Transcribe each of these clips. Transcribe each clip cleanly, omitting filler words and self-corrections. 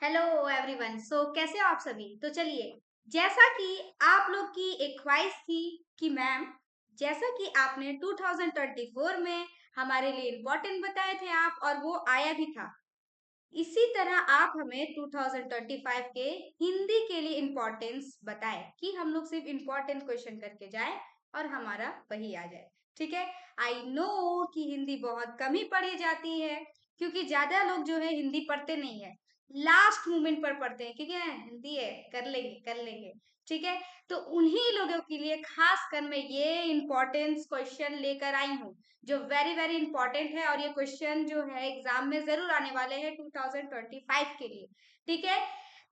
Hello everyone. कैसे हो आप सभी। तो चलिए, जैसा कि आप लोग की एक ख्वाहिश थी कि मैम, जैसा कि आपने 2024 में हमारे लिए इम्पोर्टेंट बताए थे आप, और वो आया भी था, इसी तरह आप हमें 2025 के हिंदी के लिए इम्पोर्टेंस बताएं कि हम लोग सिर्फ इम्पोर्टेंट क्वेश्चन करके जाए और हमारा वही आ जाए। ठीक है। आई नो कि हिंदी बहुत कम ही पढ़ी जाती है, क्योंकि ज्यादा लोग जो है हिंदी पढ़ते नहीं है, लास्ट मोमेंट पर पढ़ते हैं, क्योंकि हिंदी है, कर लेंगे कर लेंगे। ठीक है। तो उन्हीं लोगों के लिए खास कर मैं ये इम्पोर्टेंस क्वेश्चन लेकर आई हूँ, जो वेरी वेरी इंपॉर्टेंट है, और ये क्वेश्चन जो है एग्जाम में जरूर आने वाले हैं 2025 के लिए। ठीक है।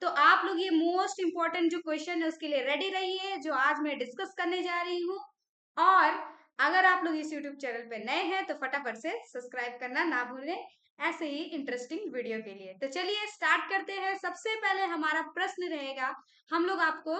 तो आप लोग ये मोस्ट इंपॉर्टेंट जो क्वेश्चन है उसके लिए रेडी रहिए, जो आज मैं डिस्कस करने जा रही हूँ। और अगर आप लोग इस यूट्यूब चैनल पे नए हैं तो फटाफट से सब्सक्राइब करना ना भूलें, ऐसे ही इंटरेस्टिंग वीडियो के लिए। तो चलिए स्टार्ट करते हैं। सबसे पहले हमारा प्रश्न रहेगा, हम लोग आपको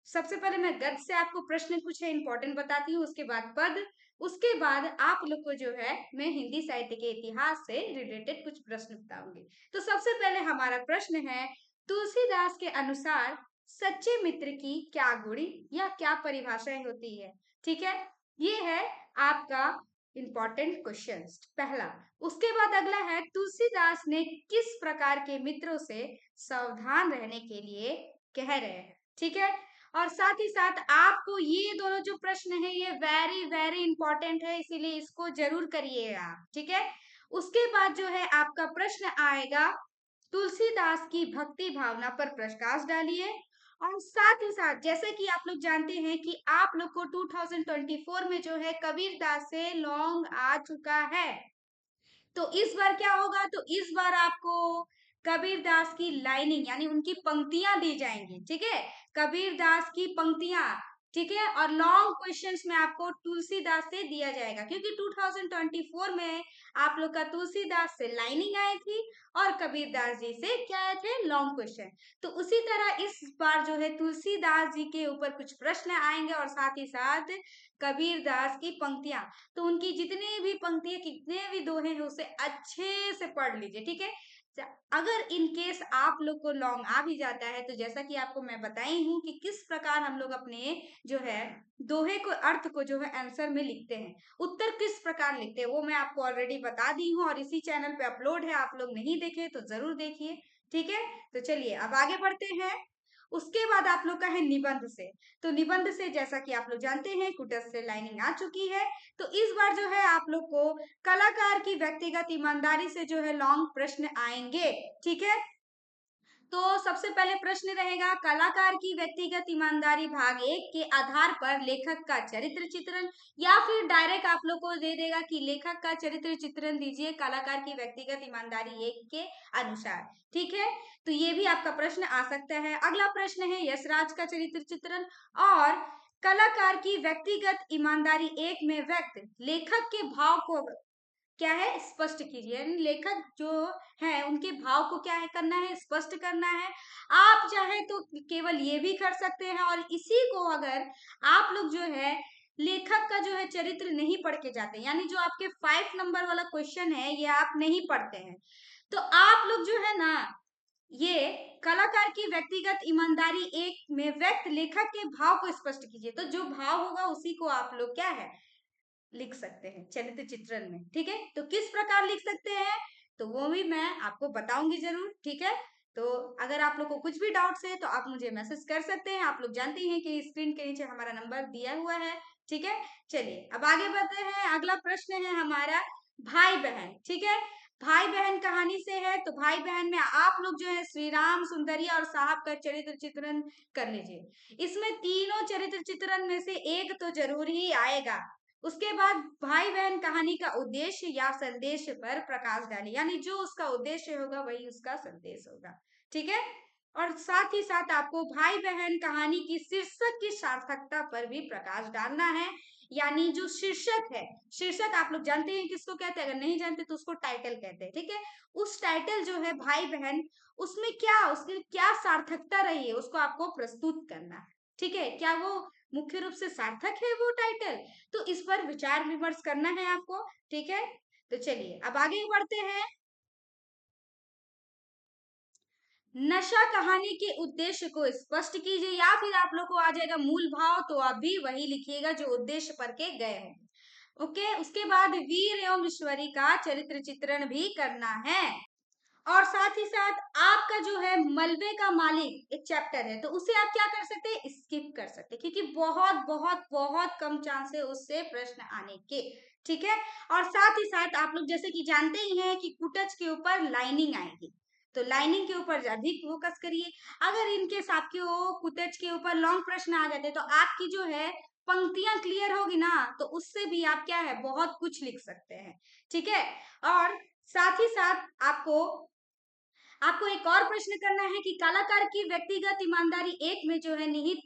सबसे पहले मैं गद्य से आपको प्रश्न कुछ है इंपॉर्टेंट बताती हूँ, उसके बाद पद, उसके बाद आप लोग को जो है मैं हिंदी साहित्य के इतिहास से रिलेटेड कुछ प्रश्न बताऊंगी। तो सबसे पहले हमारा प्रश्न है, तुलसीदास के अनुसार सच्चे मित्र की क्या गुण या क्या परिभाषाएं होती है। ठीक है। ये है आपका इंपॉर्टेंट क्वेश्चन पहला। उसके बाद अगला है, तुलसीदास ने किस प्रकार के मित्रों से सावधान रहने के लिए कह रहे हैं। ठीक है। और साथ ही साथ आपको ये दोनों जो प्रश्न है ये वेरी वेरी इंपॉर्टेंट है, इसीलिए इसको जरूर करिएगा। ठीक है। उसके बाद जो है आपका प्रश्न आएगा, तुलसीदास की भक्ति भावना पर प्रकाश डालिए। और साथ ही साथ जैसे कि आप लोग जानते हैं कि आप लोग को 2024 में जो है कबीरदास से लॉन्ग आ चुका है, तो इस बार क्या होगा, तो इस बार आपको कबीरदास की लाइनिंग यानी उनकी पंक्तियां दी जाएंगी। ठीक है। कबीरदास की पंक्तियां। ठीक है। और लॉन्ग क्वेश्चंस में आपको तुलसीदास से दिया जाएगा, क्योंकि 2024 में आप लोग का तुलसीदास से लाइनिंग आई थी और कबीरदास जी से क्या आए थे, लॉन्ग क्वेश्चन। तो उसी तरह इस बार जो है तुलसीदास जी के ऊपर कुछ प्रश्न आएंगे और साथ ही साथ कबीरदास की पंक्तियां। तो उनकी जितनी भी पंक्तियां, कितने भी दोहे हैं, उसे अच्छे से पढ़ लीजिए। ठीक है। अगर इन केस आप लोग को लॉन्ग आ भी जाता है, तो जैसा कि आपको मैं बताई हूँ कि किस प्रकार हम लोग अपने जो है दोहे को, अर्थ को जो है आंसर में लिखते हैं, उत्तर किस प्रकार लिखते हैं, वो मैं आपको ऑलरेडी बता दी हूँ, और इसी चैनल पे अपलोड है, आप लोग नहीं देखे तो जरूर देखिए। ठीक है। तो चलिए अब आगे बढ़ते हैं। उसके बाद आप लोग का है निबंध से। तो निबंध से जैसा कि आप लोग जानते हैं कुटस्थ से लाइनिंग आ चुकी है, तो इस बार जो है आप लोग को कलाकार की व्यक्तिगत ईमानदारी से जो है लॉन्ग प्रश्न आएंगे। ठीक है। तो सबसे पहले प्रश्न रहेगा, कलाकार की व्यक्तिगत ईमानदारी भाग एक के आधार पर लेखक का चरित्र चित्रण, या फिर डायरेक्ट आप लोग को दे देगा कि लेखक का चरित्र चित्रण दीजिए कलाकार की व्यक्तिगत ईमानदारी एक के अनुसार। ठीक है। तो ये भी आपका प्रश्न आ सकता है। अगला प्रश्न है, यशराज का चरित्र चित्रण और कलाकार की व्यक्तिगत ईमानदारी एक में व्यक्त लेखक के भाव को क्या है, स्पष्ट कीजिए। यानी लेखक जो है उनके भाव को क्या है करना है, स्पष्ट करना है। आप चाहे तो केवल ये भी कर सकते हैं, और इसी को अगर आप लोग जो है लेखक का जो है चरित्र नहीं पढ़ के जाते, यानी जो आपके 5 नंबर वाला क्वेश्चन है ये आप नहीं पढ़ते हैं, तो आप लोग जो है ना, ये कलाकार की व्यक्तिगत ईमानदारी एक में व्यक्त लेखक के भाव को स्पष्ट कीजिए, तो जो भाव होगा उसी को आप लोग क्या है लिख सकते हैं चरित्र चित्रण में। ठीक है। तो किस प्रकार लिख सकते हैं, तो वो भी मैं आपको बताऊंगी जरूर। ठीक है। तो अगर आप लोग को कुछ भी डाउट्स है तो आप मुझे मैसेज कर सकते हैं। आप लोग जानते हैं कि स्क्रीन के नीचे हमारा नंबर दिया हुआ है। ठीक है। चलिए अब आगे बढ़ते हैं। अगला प्रश्न है हमारा भाई बहन। ठीक है। भाई बहन कहानी से है, तो भाई बहन में आप लोग जो है श्री राम, सुंदरिया और साहब का चरित्र चित्रण कर लीजिए। इसमें तीनों चरित्र चित्रण में से एक तो जरूर ही आएगा। उसके बाद भाई बहन कहानी का उद्देश्य या संदेश पर प्रकाश डाले, यानी जो उसका उद्देश्य होगा वही उसका संदेश होगा। ठीक है। और साथ ही साथ आपको भाई बहन कहानी की शीर्षक की सार्थकता पर भी प्रकाश डालना है, यानी जो शीर्षक है, शीर्षक आप लोग जानते हैं किसको कहते हैं, अगर नहीं जानते तो उसको टाइटल कहते हैं। ठीक है। उस टाइटल जो है भाई बहन, उसमें क्या, उसकी क्या सार्थकता रही है उसको आपको प्रस्तुत करना है। ठीक है। क्या वो मुख्य रूप से सार्थक है वो टाइटल, तो इस पर विचार विमर्श करना है आपको। ठीक है। तो चलिए अब आगे बढ़ते हैं। नशा कहानी के उद्देश्य को स्पष्ट कीजिए, या फिर आप लोग को आ जाएगा मूल भाव, तो आप भी वही लिखिएगा जो उद्देश्य पर के गए हैं। ओके, उसके बाद वीर एवं ईश्वरी का चरित्र चित्रण भी करना है। और साथ ही साथ आपका जो है मलबे का मालिक एक चैप्टर है, तो उसे आप क्या कर सकते हैं, स्किप कर सकते हैं, क्योंकि बहुत बहुत बहुत कम चांस है उससे प्रश्न आने के। ठीक है, और साथ ही साथ आप लोग जैसे कि जानते ही हैं कि कुटच के ऊपर लाइनिंग आएगी, तो लाइनिंग के ऊपर अधिक फोकस करिए। अगर इनके आपके वो कुटच के ऊपर लॉन्ग प्रश्न आ जाते तो आपकी जो है पंक्तियां क्लियर होगी ना, तो उससे भी आप क्या है बहुत कुछ लिख सकते हैं। ठीक है, और साथ ही साथ आपको आपको एक और प्रश्न करना है कि कलाकार की व्यक्तिगत ईमानदारी एक में जो है निहित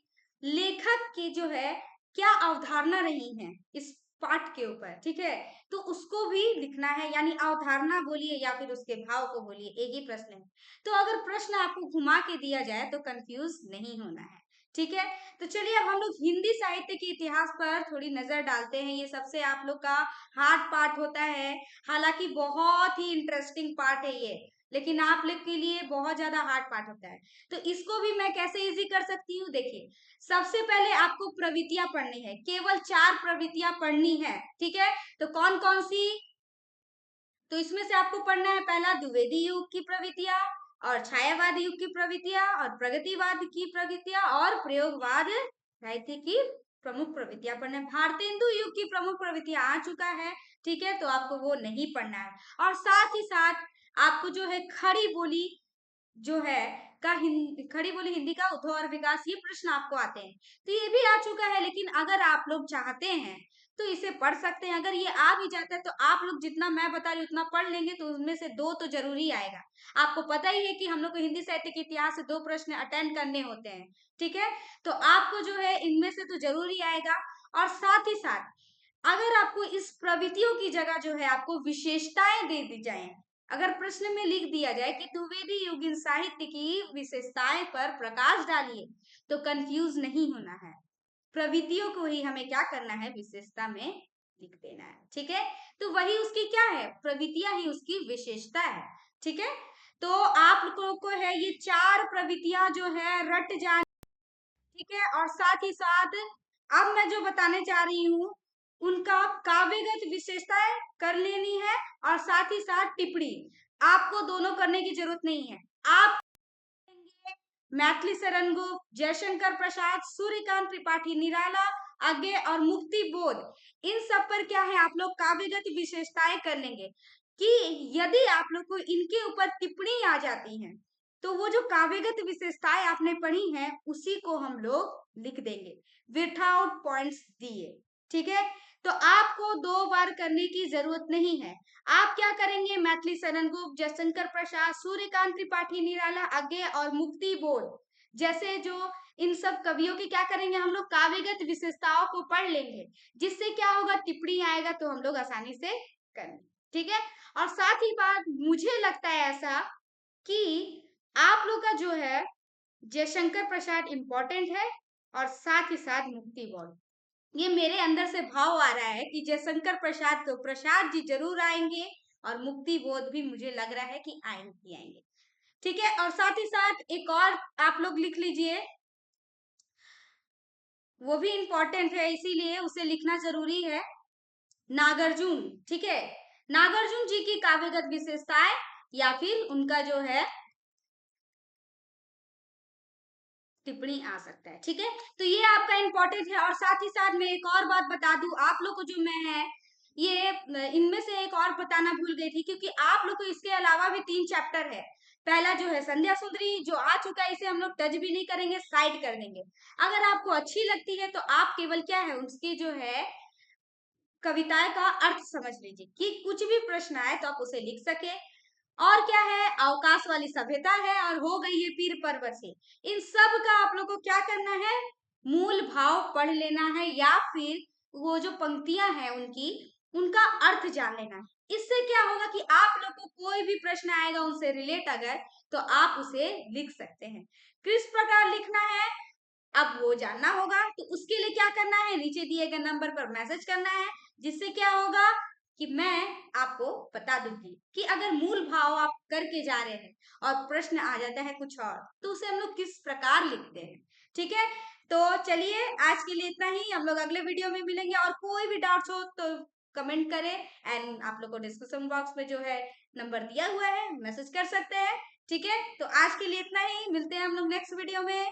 लेखक की जो है क्या अवधारणा रही है इस पाठ के ऊपर। ठीक है, तो उसको भी लिखना है, यानी अवधारणा बोलिए या फिर उसके भाव को बोलिए, एक ही प्रश्न है। तो अगर प्रश्न आपको घुमा के दिया जाए तो कंफ्यूज नहीं होना है। ठीक है, तो चलिए अब हम लोग हिंदी साहित्य के इतिहास पर थोड़ी नजर डालते हैं। ये सबसे आप लोग का हार्ड पार्ट होता है, हालांकि बहुत ही इंटरेस्टिंग पार्ट है ये, लेकिन आप लोग के लिए बहुत ज्यादा हार्ड पार्ट होता है। तो इसको भी मैं कैसे इजी कर सकती हूँ, देखिए सबसे पहले आपको प्रवृत्तियां पढ़नी है, केवल 4 प्रवृत्तियां पढ़नी है। ठीक है, तो कौन कौन सी, तो इसमें से आपको पढ़ना है पहला द्विवेदी युग की प्रवृत्तियां, और छायावादी युग की प्रवृत्तियां, और प्रगतिवाद की प्रवृत्तियां, और प्रयोगवाद साहित्य की प्रमुख प्रवृत्तियां पढ़ना है। भारतेंदु युग की प्रमुख प्रवृत्तियां आ चुका है, ठीक है, तो आपको वो नहीं पढ़ना है। और साथ ही साथ आपको जो है खड़ी बोली जो है का खड़ी बोली हिंदी का उद्भव और विकास, ये प्रश्न आपको आते हैं, तो ये भी आ चुका है। लेकिन अगर आप लोग चाहते हैं तो इसे पढ़ सकते हैं। अगर ये आ भी जाता है तो आप लोग जितना मैं बता रही हूँ उतना पढ़ लेंगे, तो उनमें से 2 तो जरूरी आएगा। आपको पता ही है कि हम लोग को हिंदी साहित्य के इतिहास से 2 प्रश्न अटेंड करने होते हैं। ठीक है, तो आपको जो है इनमें से तो जरूरी आएगा। और साथ ही साथ अगर आपको इस प्रवृत्तियों की जगह जो है आपको विशेषताएं दे दी जाए, अगर प्रश्न में लिख दिया जाए कि द्विवेदी युगीन साहित्य की विशेषताएं पर प्रकाश डालिए, तो कंफ्यूज नहीं होना है। प्रवृत्तियों को ही हमें क्या करना है, विशेषता में लिख देना है। ठीक है, तो वही उसकी क्या है, प्रवृत्तियां ही उसकी विशेषता है। ठीक है, तो आप लोगों को है ये 4 प्रवृत्तियां जो है रट जानी। ठीक है, और साथ ही साथ अब मैं जो बताने जा रही हूँ उनका काव्यगत विशेषताएं कर लेनी है, और साथ ही साथ टिप्पणी आपको दोनों करने की जरूरत नहीं है। आप मैथिली शरण गुप्त, जयशंकर प्रसाद, सूर्यकांत त्रिपाठी निराला, आज्ञे और मुक्ति बोध, इन सब पर क्या है आप लोग काव्यगत विशेषताएं कर लेंगे। कि यदि आप लोग को इनके ऊपर टिप्पणी आ जाती है तो वो जो काव्यगत विशेषताएं आपने पढ़ी हैं उसी को हम लोग लिख देंगे विथआउट पॉइंट्स दिए। ठीक है, तो आपको 2 बार करने की जरूरत नहीं है। आप क्या करेंगे, मैथिली शरण गुप्त, जयशंकर प्रसाद, सूर्यकांत त्रिपाठी निराला, आज्ञे और मुक्ति बोध जैसे जो इन सब कवियों की क्या करेंगे, हम लोग काव्यगत विशेषताओं को पढ़ लेंगे, जिससे क्या होगा टिप्पणी आएगा तो हम लोग आसानी से कर लेंगे। ठीक है, और साथ ही बात मुझे लगता है ऐसा कि आप लोग का जो है जयशंकर प्रसाद इंपॉर्टेंट है, और साथ ही साथ मुक्ति बोध, ये मेरे अंदर से भाव आ रहा है कि जयशंकर प्रसाद तो प्रसाद जी जरूर आएंगे, और मुक्ति बोध भी मुझे लग रहा है कि आएंगे आएंगे। ठीक है, और साथ ही साथ एक और आप लोग लिख लीजिए, वो भी इंपॉर्टेंट है इसीलिए उसे लिखना जरूरी है, नागार्जुन। ठीक है, नागार्जुन जी की काव्यगत विशेषताएं या फिर उनका जो है टिप्पणी आ सकता है। ठीक है, तो ये आपका इंपॉर्टेंट है। और साथ ही साथ मैं एक और बात बता दूं आप लोग को, जो मैं है ये इनमें से एक और बताना भूल गई थी, क्योंकि आप लोग को इसके अलावा भी 3 चैप्टर है। पहला जो है संध्या सुंदरी जो आ चुका है, इसे हम लोग टच भी नहीं करेंगे, साइड कर देंगे। अगर आपको अच्छी लगती है तो आप केवल क्या है उसकी जो है कविताएं का अर्थ समझ लीजिए, कि कुछ भी प्रश्न आए तो आप उसे लिख सके। और क्या है, अवकाश वाली सभ्यता है, और हो गई है पीर पर्वत से। इन सब का आप लोग को क्या करना है, मूल भाव पढ़ लेना है, या फिर वो जो पंक्तियां हैं उनकी उनका अर्थ जान लेना है। इससे क्या होगा कि आप लोग को कोई भी प्रश्न आएगा उनसे रिलेट अगर, तो आप उसे लिख सकते हैं। किस प्रकार लिखना है अब वो जानना होगा, तो उसके लिए क्या करना है, नीचे दिए गए नंबर पर मैसेज करना है, जिससे क्या होगा कि मैं आपको बता दूंगी कि अगर मूल भाव आप करके जा रहे हैं और प्रश्न आ जाता है कुछ और, तो उसे हम लोग किस प्रकार लिखते हैं। ठीक है, तो चलिए आज के लिए इतना ही। हम लोग अगले वीडियो में मिलेंगे, और कोई भी डाउट्स हो तो कमेंट करें, एंड आप लोग को डिस्क्रिप्शन बॉक्स में जो है नंबर दिया हुआ है, मैसेज कर सकते हैं। ठीक है, तो आज के लिए इतना ही, मिलते हैं हम लोग नेक्स्ट वीडियो में।